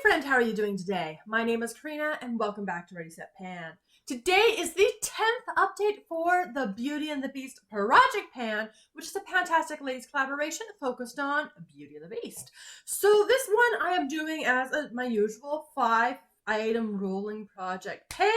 friend, how are you doing today? My name is Karina and welcome back to Ready Set Pan. Today is the 10th update for the Beauty and the Beast Project Pan, which is a Fantastic Ladies collaboration focused on Beauty and the Beast. So this one I am doing as my usual 5-item rolling project pan.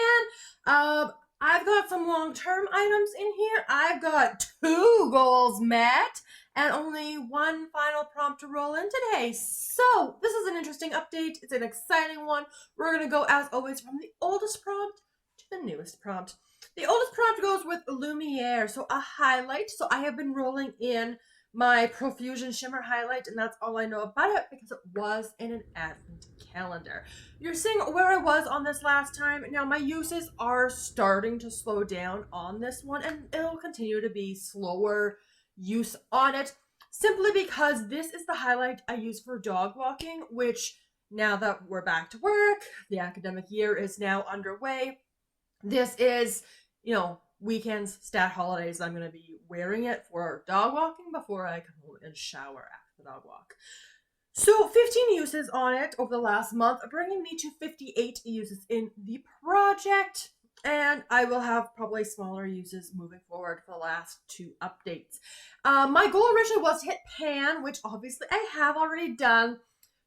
I've got some long-term items in here. I've got 2 goals met and only 1 final prompt to roll in today. So this is an interesting update. It's an exciting one. We're going to go, as always, from the oldest prompt to the newest prompt. The oldest prompt goes with Lumiere, so a highlight. So I have been rolling in my Profusion Shimmer highlight, and that's all I know about it because it was in an advent calendar. You're seeing where I was on this last time. Now my uses are starting to slow down on this one, and it'll continue to be slower use on it simply because this is the highlight I use for dog walking, which now that we're back to work, the academic year is now underway. This is, weekends, stat holidays, I'm going to be wearing it for dog walking before I come home and shower after the dog walk. So 15 uses on it over the last month, bringing me to 58 uses in the project. And I will have probably smaller uses moving forward for the last 2 updates. My goal originally was to hit pan, which obviously I have already done.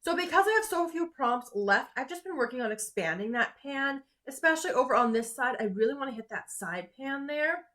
So because I have so few prompts left, I've just been working on expanding that pan, especially over on this side. I really want to hit that side pan there.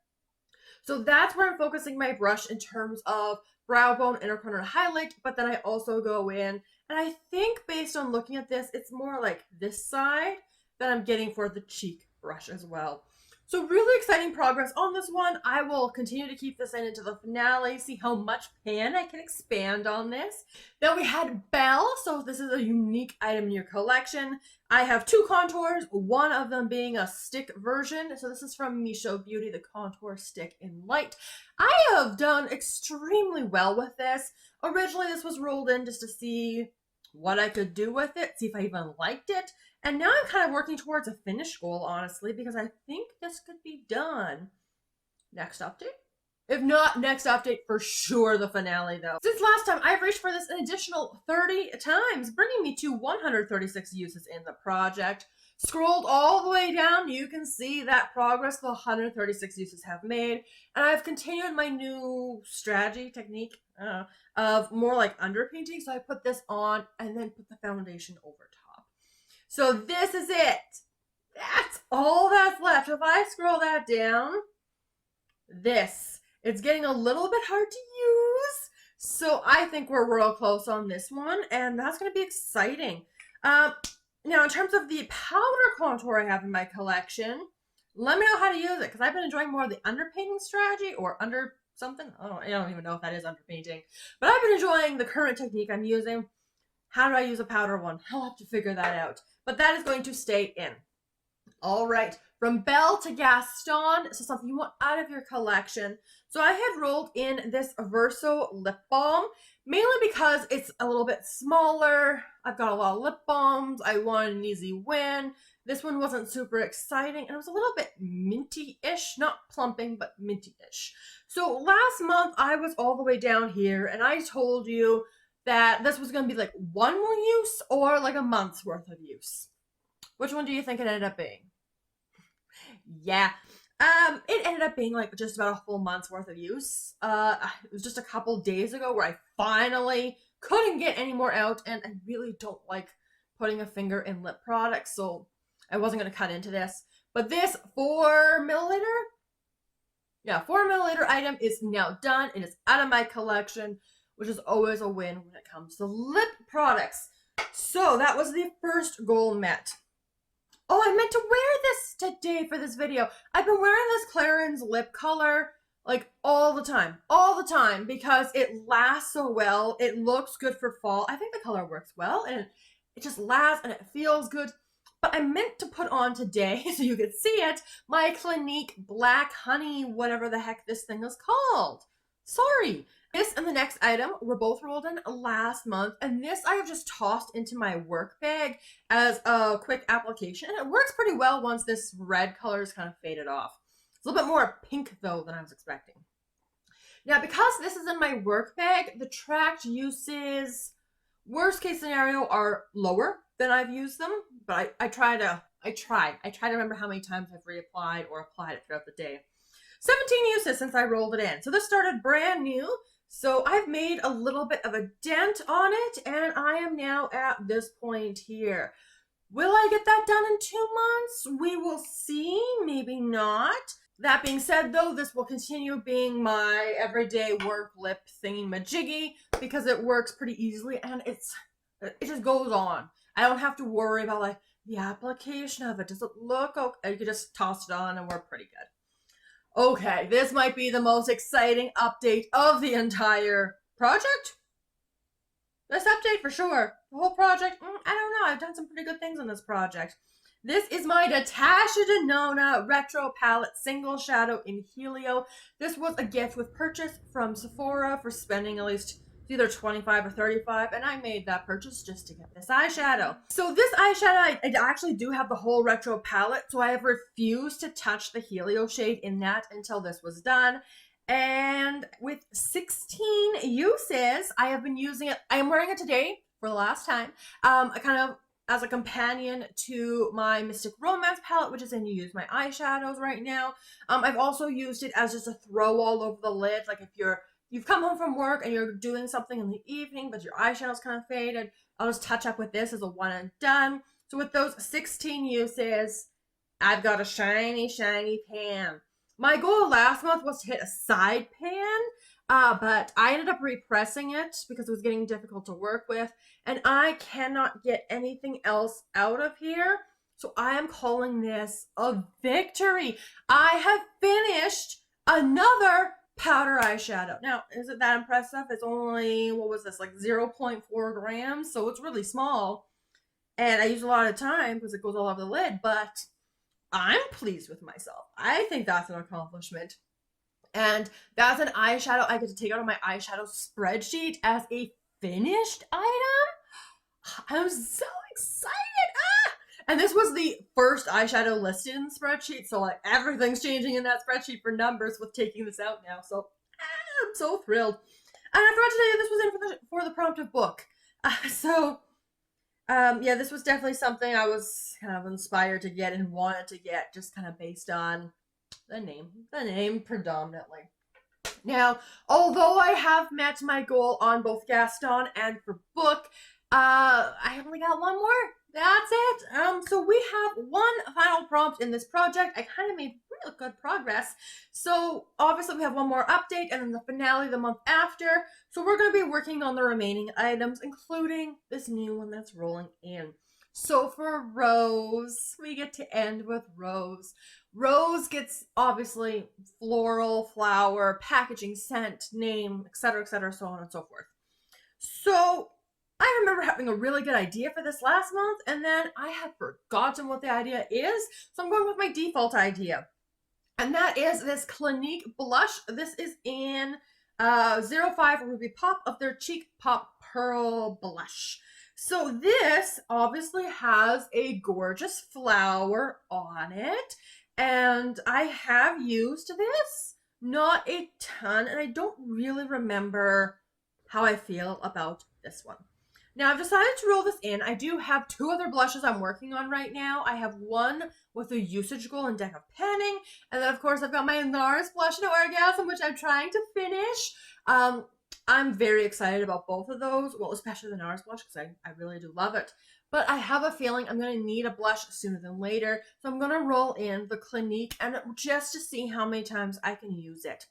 So that's where I'm focusing my brush in terms of brow bone, inner corner highlight, but then I also go in, and I think based on looking at this, it's more like this side that I'm getting for the cheek brush as well. So really exciting progress on this one. I will continue to keep this in into the finale, see how much pan I can expand on this. Then we had Belle, so this is a unique item in your collection. I have 2 contours, one of them being a stick version. So this is from Mischo Beauty, the contour stick in light. I have done extremely well with this. Originally this was rolled in just to see what I could do with it, see if I even liked it. And now I'm kind of working towards a finish goal, honestly, because I think this could be done. Next update? If not next update, for sure the finale, though. Since last time, I've reached for this an additional 30 times, bringing me to 136 uses in the project. Scrolled all the way down, you can see that progress the 136 uses have made. And I've continued my new strategy, technique, of more like underpainting. So I put this on and then put the foundation over top. So this is it. That's all that's left. If I scroll that down, it's getting a little bit hard to use. So I think we're real close on this one, and that's going to be exciting. Now, in terms of the powder contour I have in my collection, let me know how to use it, because I've been enjoying more of the underpainting strategy, or under something. I don't even know if that is underpainting. But I've been enjoying the current technique I'm using. How do I use a powder one? I'll have to figure that out. But that is going to stay in. All right, from Belle to Gaston, so something you want out of your collection. So I had rolled in this Verso lip balm, mainly because it's a little bit smaller. I've got a lot of lip balms. I wanted an easy win. This one wasn't super exciting, and it was a little bit minty-ish, not plumping, but minty-ish. So last month, I was all the way down here, and I told you that this was going to be like 1 more use or like a month's worth of use. Which one do you think it ended up being? Yeah, it ended up being like just about a full month's worth of use. It was just a couple days ago where I finally couldn't get any more out, and I really don't like putting a finger in lip products, so I wasn't going to cut into this. But this 4 milliliter? Yeah, 4 milliliter item is now done. It is out of my collection, which is always a win when it comes to lip products. So that was the first goal met. Oh, I meant to wear this today for this video. I've been wearing this Clarins lip color like all the time because it lasts so well. It looks good for fall. I think the color works well, and it just lasts and it feels good. But I meant to put on today, so you could see it, my Clinique Black Honey, whatever the heck this thing is called. Sorry. This and the next item were both rolled in last month, and this I have just tossed into my work bag as a quick application, and it works pretty well once this red color is kind of faded off. It's a little bit more pink, though, than I was expecting. Now, because this is in my work bag, the tracked uses Worst case scenario are lower than I've used them, but I try to remember how many times I've reapplied or applied it throughout the day. 17 uses since I rolled it in. So this started brand new. So I've made a little bit of a dent on it, and I am now at this point here. Will I get that done in 2 months? We will see, maybe not. That being said, though, this will continue being my everyday work lip thingy-majiggy because it works pretty easily and it just goes on. I don't have to worry about like the application of it. Does it look okay? You can just toss it on and we're pretty good. Okay, this might be the most exciting update of the entire project. This update for sure. The whole project, I don't know. I've done some pretty good things on this project. This is my Natasha Denona Retro Palette Single Shadow in Helio. This was a gift with purchase from Sephora for spending at least either $25 or $35, and I made that purchase just to get this eyeshadow. So this eyeshadow, I actually do have the whole retro palette, so I have refused to touch the Helio shade in that until this was done. And with 16 uses, I have been using it. I am wearing it today for the last time. Kind of as a companion to my Mystic Romance palette, which is in Use My Eyeshadows right now. I've also used it as just a throw all over the lid. Like if you've come home from work and you're doing something in the evening, but your eyeshadow's kind of faded, I'll just touch up with this as a one and done. So with those 16 uses, I've got a shiny, shiny pan. My goal last month was to hit a side pan, but I ended up repressing it because it was getting difficult to work with, and I cannot get anything else out of here. So I am calling this a victory. I have finished another powder eyeshadow. Now, is it that impressive? It's only, what was this, like 0.4 grams, so it's really small, and I use a lot of time because it goes all over the lid, but I'm pleased with myself. I think that's an accomplishment. And that's an eyeshadow I get to take out of my eyeshadow spreadsheet as a finished item. I'm so excited. And this was the first eyeshadow listed in the spreadsheet, so like everything's changing in that spreadsheet for numbers with taking this out now. So I'm so thrilled. And I forgot to tell you this was in for the prompted book. Yeah, this was definitely something I was kind of inspired to get and wanted to get, just kind of based on the name predominantly. Now, although I have met my goal on both Gaston and for book, I only got one more. That's it. So we have one final prompt in this project. I kind of made real good progress. So obviously we have one more update and then the finale the month after. So we're going to be working on the remaining items, including this new one that's rolling in. So for Rose, we get to end with Rose. Rose gets obviously floral, flower, packaging, scent, name, etc., so on and so forth. So I remember having a really good idea for this last month, and then I have forgotten what the idea is, so I'm going with my default idea. And that is this Clinique blush. This is in 05 Ruby Pop of their Cheek Pop Pearl Blush. So this obviously has a gorgeous flower on it, and I have used this, not a ton, and I don't really remember how I feel about this one. Now, I've decided to roll this in. I do have two other blushes I'm working on right now. I have one with a usage goal and deck of panning. And then, of course, I've got my NARS blush and Orgasm, which I'm trying to finish. I'm very excited about both of those. Well, especially the NARS blush, because I really do love it. But I have a feeling I'm going to need a blush sooner than later. So I'm going to roll in the Clinique and just to see how many times I can use it.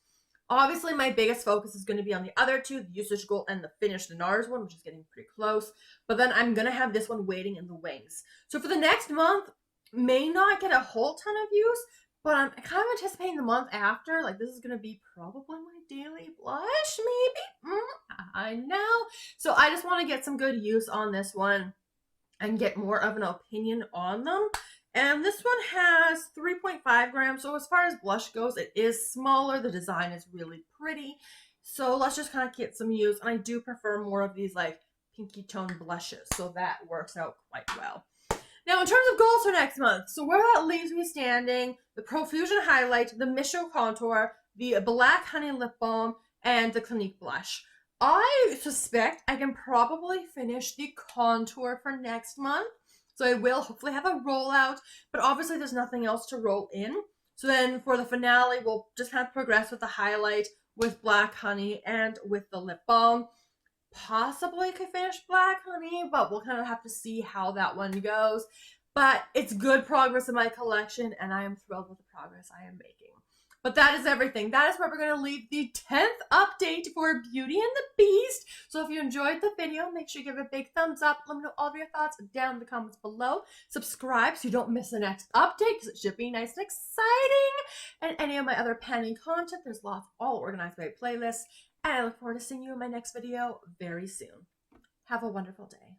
Obviously, my biggest focus is going to be on the other two, the Usage Goal and the Finish the NARS one, which is getting pretty close. But then I'm going to have this one waiting in the wings. So for the next month, may not get a whole ton of use, but I'm kind of anticipating the month after. Like, this is going to be probably my daily blush, maybe? I know. So I just want to get some good use on this one and get more of an opinion on them. And this one has 3.5 grams. So as far as blush goes, it is smaller. The design is really pretty. So let's just kind of get some use. And I do prefer more of these like pinky tone blushes. So that works out quite well. Now, in terms of goals for next month, so where that leaves me standing, the Profusion Highlight, the Mischo Contour, the Black Honey Lip Balm, and the Clinique Blush. I suspect I can probably finish the contour for next month. So I will hopefully have a rollout, but obviously there's nothing else to roll in. So then for the finale, we'll just kind of progress with the highlight, with Black Honey, and with the lip balm. Possibly could finish Black Honey, but we'll kind of have to see how that one goes. But it's good progress in my collection, and I am thrilled with the progress I am making. But that is everything. That is where we're going to leave the 10th update for Beauty and the Beast. So if you enjoyed the video, make sure you give it a big thumbs up. Let me know all of your thoughts down in the comments below. Subscribe so you don't miss the next update, because it should be nice and exciting. And any of my other panning content, there's lots all organized by playlists. And I look forward to seeing you in my next video very soon. Have a wonderful day.